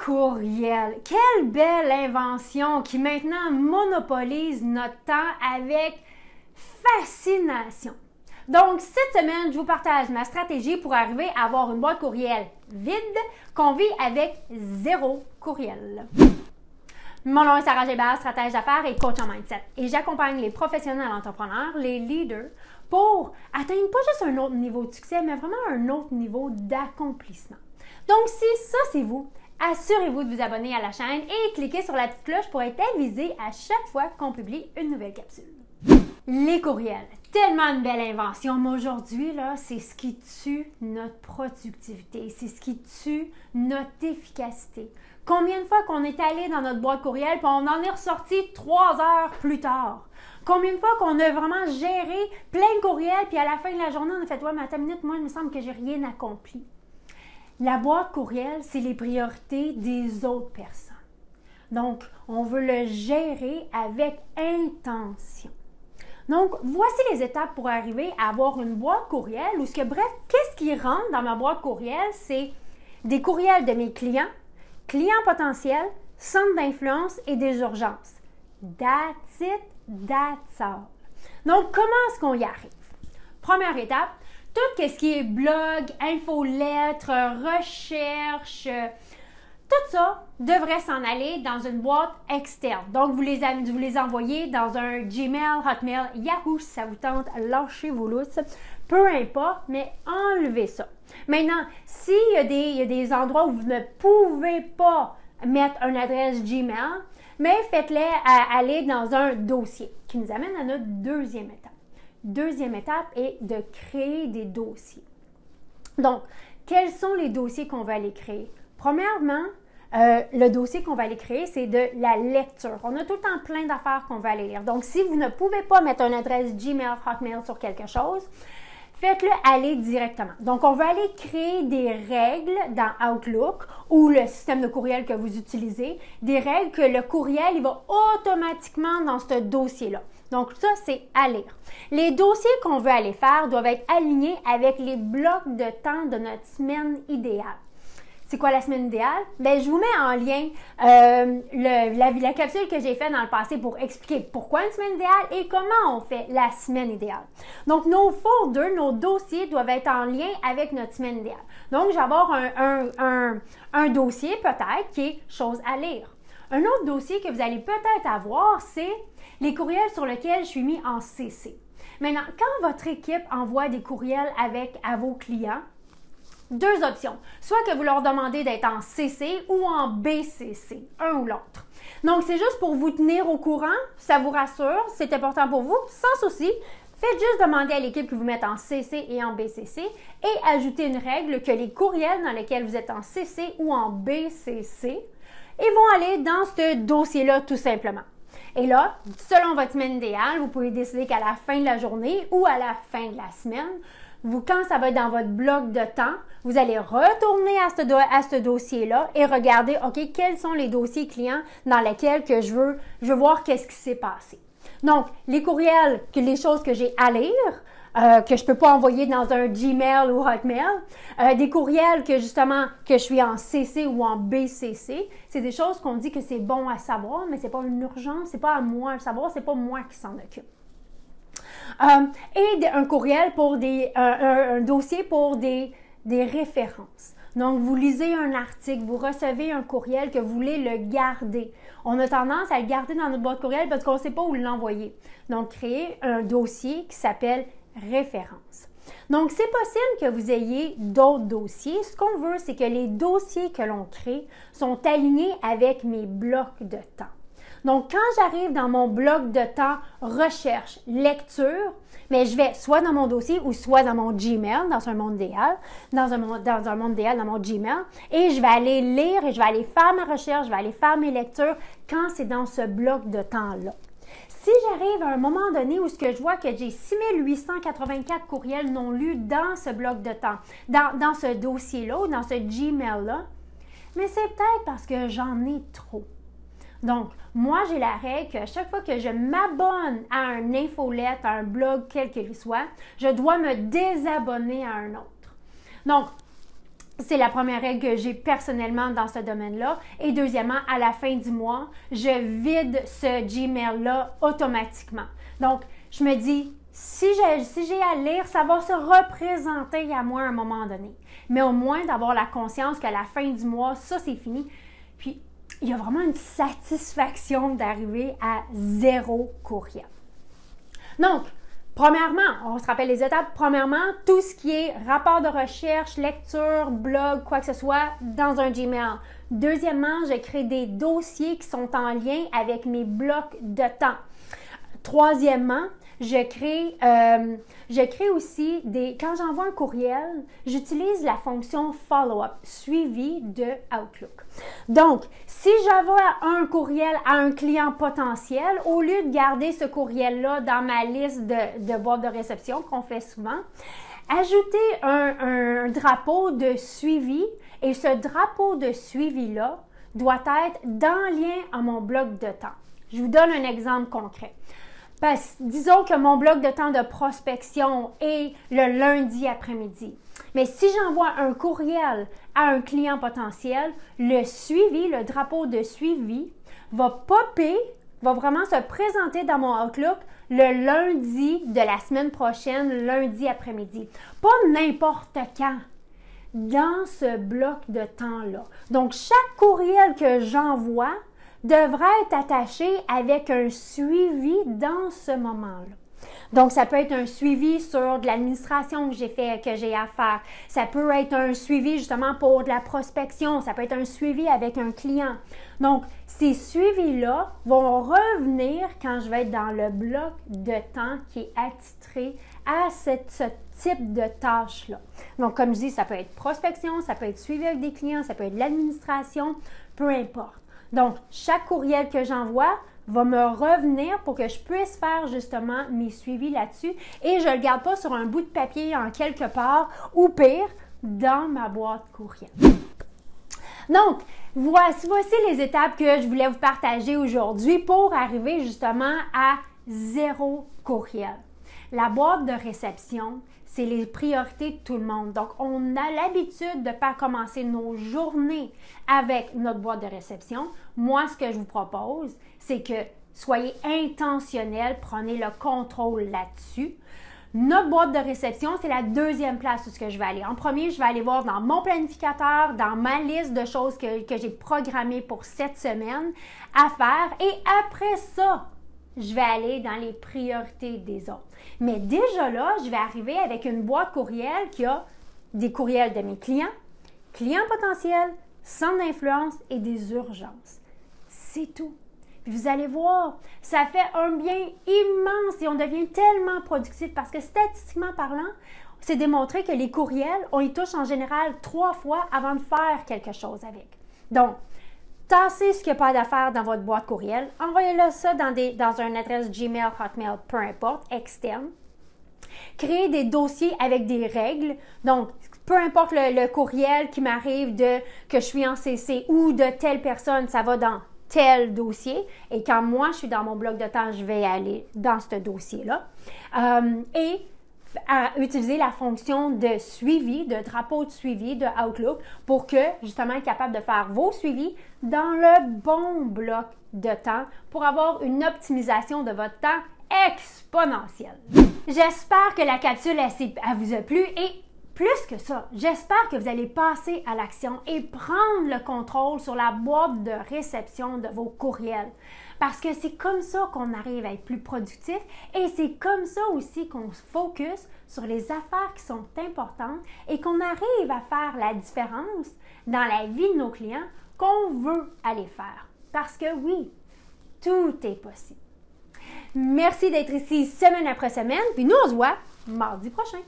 courriel. Quelle belle invention qui maintenant monopolise notre temps avec fascination. Donc, cette semaine, je vous partage ma stratégie pour arriver à avoir une boîte courriel vide qu'on vit avec 0 courriel. Mon nom est Sarah Gébert, stratège d'affaires et coach en mindset. Et j'accompagne les professionnels entrepreneurs, les leaders, pour atteindre pas juste un autre niveau de succès, mais vraiment un autre niveau d'accomplissement. Donc, si ça, c'est vous, assurez-vous de vous abonner à la chaîne et cliquez sur la petite cloche pour être avisé à chaque fois qu'on publie une nouvelle capsule. Les courriels, tellement une belle invention, mais aujourd'hui, là, c'est ce qui tue notre productivité, c'est ce qui tue notre efficacité. Combien de fois qu'on est allé dans notre boîte courriel puis on en est ressorti 3 heures plus tard? Combien de fois qu'on a vraiment géré plein de courriels puis à la fin de la journée, on a fait « Ouais, mais attends une minute, moi, il me semble que j'ai rien accompli. » La boîte courriel, c'est les priorités des autres personnes. Donc, on veut le gérer avec intention. Donc, voici les étapes pour arriver à avoir une boîte courriel où, qu'est-ce qui rentre dans ma boîte courriel? C'est des courriels de mes clients potentiels, centres d'influence et des urgences. That's it, that's all. Donc, comment est-ce qu'on y arrive? Première étape, tout ce qui est blog, infolettre, recherche, tout ça devrait s'en aller dans une boîte externe. Donc, vous les envoyez dans un Gmail, Hotmail, Yahoo, si ça vous tente, lâchez vos lousses. Peu importe, mais enlevez ça. Maintenant, s'il y a des endroits où vous ne pouvez pas mettre une adresse Gmail, mais faites-les aller dans un dossier, qui nous amène à notre deuxième étape. Deuxième étape est de créer des dossiers. Donc, quels sont les dossiers qu'on va aller créer? Premièrement, le dossier qu'on va aller créer, c'est de la lecture. On a tout le temps plein d'affaires qu'on va aller lire. Donc, si vous ne pouvez pas mettre une adresse Gmail, Hotmail sur quelque chose, faites-le aller directement. Donc, on va aller créer des règles dans Outlook ou le système de courriel que vous utilisez, des règles que le courriel, il va automatiquement dans ce dossier-là. Donc, ça, c'est à lire. Les dossiers qu'on veut aller faire doivent être alignés avec les blocs de temps de notre semaine idéale. C'est quoi la semaine idéale? Bien, je vous mets en lien la capsule que j'ai faite dans le passé pour expliquer pourquoi une semaine idéale et comment on fait la semaine idéale. Donc, nos folders, nos dossiers doivent être en lien avec notre semaine idéale. Donc, je vais avoir un dossier peut-être qui est chose à lire. Un autre dossier que vous allez peut-être avoir, c'est les courriels sur lesquels je suis mis en CC. Maintenant, quand votre équipe envoie des courriels à vos clients, 2 options. Soit que vous leur demandez d'être en CC ou en BCC, un ou l'autre. Donc, c'est juste pour vous tenir au courant, ça vous rassure, c'est important pour vous, sans souci. Faites juste demander à l'équipe que vous mettez en CC et en BCC et ajoutez une règle que les courriels dans lesquels vous êtes en CC ou en BCC, ils vont aller dans ce dossier-là tout simplement. Et là, selon votre semaine idéale, vous pouvez décider qu'à la fin de la journée ou à la fin de la semaine, quand ça va être dans votre bloc de temps, vous allez retourner à ce dossier-là et regarder, OK, quels sont les dossiers clients dans lesquels que je veux voir qu'est-ce qui s'est passé. Donc, les courriels, les choses que j'ai à lire, que je ne peux pas envoyer dans un Gmail ou Hotmail, des courriels que je suis en CC ou en BCC, c'est des choses qu'on dit que c'est bon à savoir, mais ce n'est pas une urgence, ce n'est pas à moi de savoir, ce n'est pas moi qui s'en occupe. Et un courriel pour un dossier pour des références. Donc, vous lisez un article, vous recevez un courriel que vous voulez le garder. On a tendance à le garder dans notre boîte courriel parce qu'on ne sait pas où l'envoyer. Donc, créez un dossier qui s'appelle références. Donc, c'est possible que vous ayez d'autres dossiers. Ce qu'on veut, c'est que les dossiers que l'on crée sont alignés avec mes blocs de temps. Donc, quand j'arrive dans mon bloc de temps recherche, lecture, mais je vais soit dans mon dossier ou soit dans mon Gmail, dans un monde idéal, dans mon Gmail, et je vais aller lire et je vais aller faire ma recherche, je vais aller faire mes lectures quand c'est dans ce bloc de temps-là. Si j'arrive à un moment donné où je vois que j'ai 6884 courriels non lus dans ce bloc de temps, dans ce dossier-là ou dans ce Gmail-là, mais c'est peut-être parce que j'en ai trop. Donc, moi, j'ai la règle qu'à chaque fois que je m'abonne à un infolette, à un blog, quel qu'il soit, je dois me désabonner à un autre. Donc, C'est la première règle que j'ai personnellement dans ce domaine-là. Et deuxièmement, à la fin du mois, je vide ce Gmail-là automatiquement. Donc, je me dis, si j'ai à lire, ça va se représenter à moi à un moment donné. Mais au moins d'avoir la conscience qu'à la fin du mois, ça, c'est fini. Puis, il y a vraiment une satisfaction d'arriver à 0 courriel. Donc, premièrement, on se rappelle les étapes. Premièrement, tout ce qui est rapport de recherche, lecture, blog, quoi que ce soit, dans un Gmail. Deuxièmement, je crée des dossiers qui sont en lien avec mes blocs de temps. Troisièmement, je crée aussi quand j'envoie un courriel, j'utilise la fonction follow-up, suivi de Outlook. Donc, si j'envoie un courriel à un client potentiel, au lieu de garder ce courriel-là dans ma liste de boîtes de réception qu'on fait souvent, ajouter un drapeau de suivi et ce drapeau de suivi-là doit être dans lien à mon bloc de temps. Je vous donne un exemple concret. Disons que mon bloc de temps de prospection est le lundi après-midi. Mais si j'envoie un courriel à un client potentiel, le suivi, le drapeau de suivi, va popper, va vraiment se présenter dans mon Outlook le lundi de la semaine prochaine, lundi après-midi. Pas n'importe quand, dans ce bloc de temps-là. Donc, chaque courriel que j'envoie devrait être attaché avec un suivi dans ce moment-là. Donc, ça peut être un suivi sur de l'administration que j'ai à faire. Ça peut être un suivi justement pour de la prospection. Ça peut être un suivi avec un client. Donc, ces suivis-là vont revenir quand je vais être dans le bloc de temps qui est attitré à ce type de tâche-là. Donc, comme je dis, ça peut être prospection, ça peut être suivi avec des clients, ça peut être de l'administration, peu importe. Donc, chaque courriel que j'envoie va me revenir pour que je puisse faire justement mes suivis là-dessus et je ne le garde pas sur un bout de papier en quelque part ou pire, dans ma boîte courriel. Donc, voici les étapes que je voulais vous partager aujourd'hui pour arriver justement à 0 courriel. La boîte de réception, c'est les priorités de tout le monde. Donc, on a l'habitude de ne pas commencer nos journées avec notre boîte de réception. Moi, ce que je vous propose, c'est que soyez intentionnels, prenez le contrôle là-dessus. Notre boîte de réception, c'est la deuxième place où je vais aller. En premier, je vais aller voir dans mon planificateur, dans ma liste de choses que j'ai programmées pour cette semaine à faire. Et après ça, je vais aller dans les priorités des autres. Mais déjà là, je vais arriver avec une boîte courriel qui a des courriels de mes clients, clients potentiels, centres d'influence et des urgences. C'est tout. Puis vous allez voir, ça fait un bien immense et on devient tellement productif parce que statistiquement parlant, c'est démontré que les courriels, on y touche en général 3 fois avant de faire quelque chose avec. Donc, tassez ce qu'il n'y a pas d'affaires dans votre boîte courriel. Envoyez-le ça dans une adresse Gmail, Hotmail, peu importe, externe. Créez des dossiers avec des règles. Donc, peu importe le courriel qui m'arrive que je suis en CC ou de telle personne, ça va dans tel dossier. Et quand moi, je suis dans mon bloc de temps, je vais aller dans ce dossier-là. Et à utiliser la fonction de suivi, de drapeau de suivi de Outlook pour que, justement, être capable de faire vos suivis dans le bon bloc de temps pour avoir une optimisation de votre temps exponentielle. J'espère que la capsule elle vous a plu et plus que ça, j'espère que vous allez passer à l'action et prendre le contrôle sur la boîte de réception de vos courriels. Parce que c'est comme ça qu'on arrive à être plus productif et c'est comme ça aussi qu'on se focus sur les affaires qui sont importantes et qu'on arrive à faire la différence dans la vie de nos clients qu'on veut aller faire. Parce que oui, tout est possible. Merci d'être ici semaine après semaine, puis nous on se voit mardi prochain.